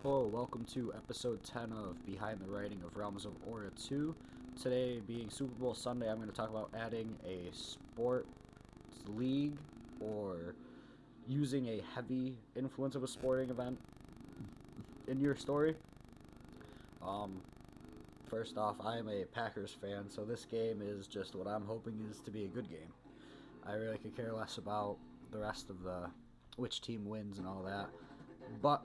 Hello, welcome to episode 10 of Behind the Writing of Realms of Aura 2. Today, being Super Bowl Sunday, I'm going to talk about adding a sports league or using a heavy influence of a sporting event in your story. Um, First off, I am a Packers fan, so this game is just what I'm hoping is to be a good game. I really could care less about the rest of which team wins and all that. But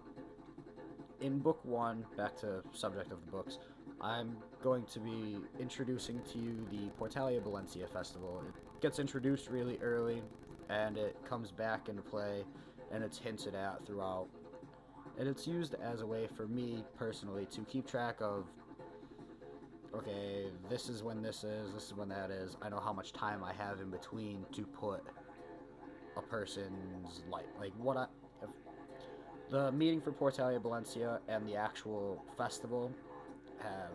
in book one, back to subject of the books, I'm going to be introducing to you the Portalia Valencia Festival. It gets introduced really early, and it comes back into play, and it's hinted at throughout. And it's used as a way for me, personally, to keep track of, okay, this is when this is when that is. I know how much time I have in between to put a person's life. The meeting for Portalia Valencia and the actual festival have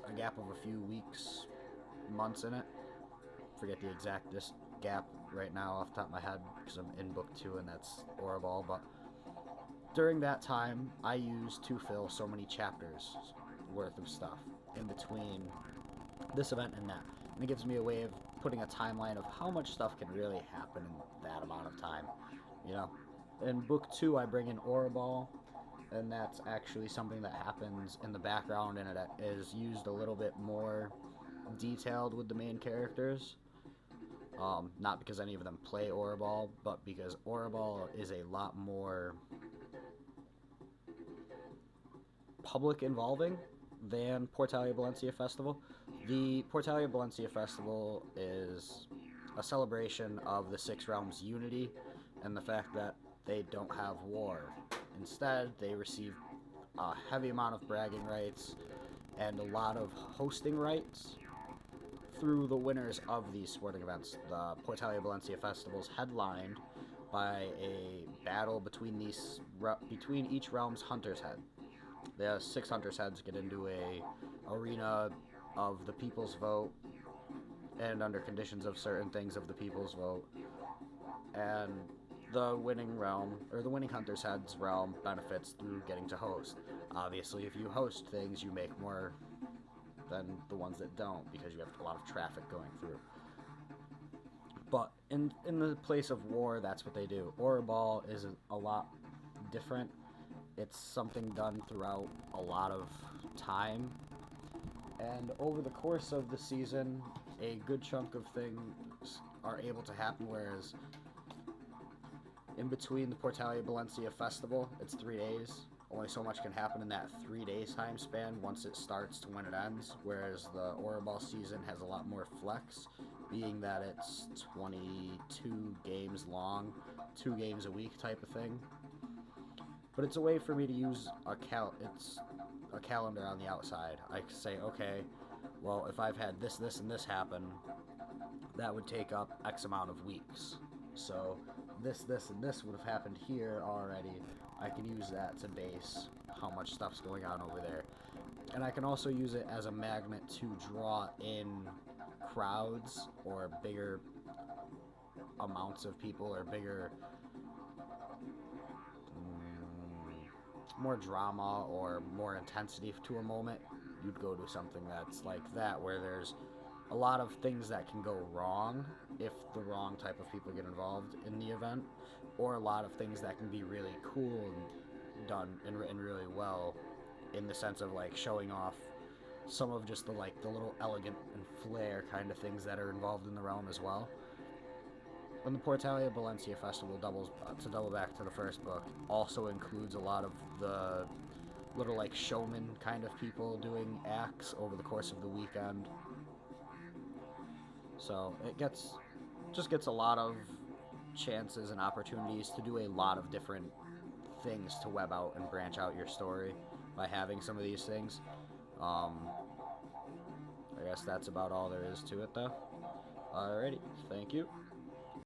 a gap of a few weeks, months in it. Forget the exact gap right now off the top of my head because I'm in book 2 and that's horrible. But during that time, I use to fill so many chapters worth of stuff in between this event and that. And it gives me a way of putting a timeline of how much stuff can really happen in that amount of time, you know. In book 2, I bring in Orabal, and that's actually something that happens in the background, and it is used a little bit more detailed with the main characters. Not because any of them play Orabal, but because Orabal is a lot more public involving than Portalia Valencia Festival. The Portalia Valencia Festival is a celebration of the Six Realms' unity and the fact that they don't have war. Instead, they receive a heavy amount of bragging rights and a lot of hosting rights through the winners of these sporting events. The Portalia Valencia Festival is headlined by a battle between each realm's hunter's head. The 6 hunter's heads get into a arena of the people's vote and under conditions of certain things of the people's vote, and the winning realm, or the winning hunter's head's realm, benefits through getting to host. Obviously, if you host things, you make more than the ones that don't, because you have a lot of traffic going through. But in the place of war, that's what they do. Orabal is a lot different. It's something done throughout a lot of time, and over the course of the season, a good chunk of things are able to happen, whereas in between the Portalia Valencia Festival, it's 3 days. Only so much can happen in that 3 days time span once it starts to when it ends, whereas the Orabal season has a lot more flex, being that it's 22 games long, 2 games a week type of thing. But it's a way for me to use it's a calendar on the outside. I can say, okay, well, if I've had this, and this happen, that would take up X amount of weeks. So this, and this would have happened here already. I can use that to base how much stuff's going on over there. And I can also use it as a magnet to draw in crowds or bigger amounts of people or bigger, more drama or more intensity to a moment. You'd go to something that's like that, where there's a lot of things that can go wrong if the wrong type of people get involved in the event, or a lot of things that can be really cool and done and written really well, in the sense of like showing off some of just the little elegant and flair kind of things that are involved in the realm as well. And the Portalia Valencia Festival to double back to the first book, also includes a lot of the little showman kind of people doing acts over the course of the weekend. So it gets a lot of chances and opportunities to do a lot of different things to web out and branch out your story by having some of these things. I guess that's about all there is to it, though. Alrighty, thank you.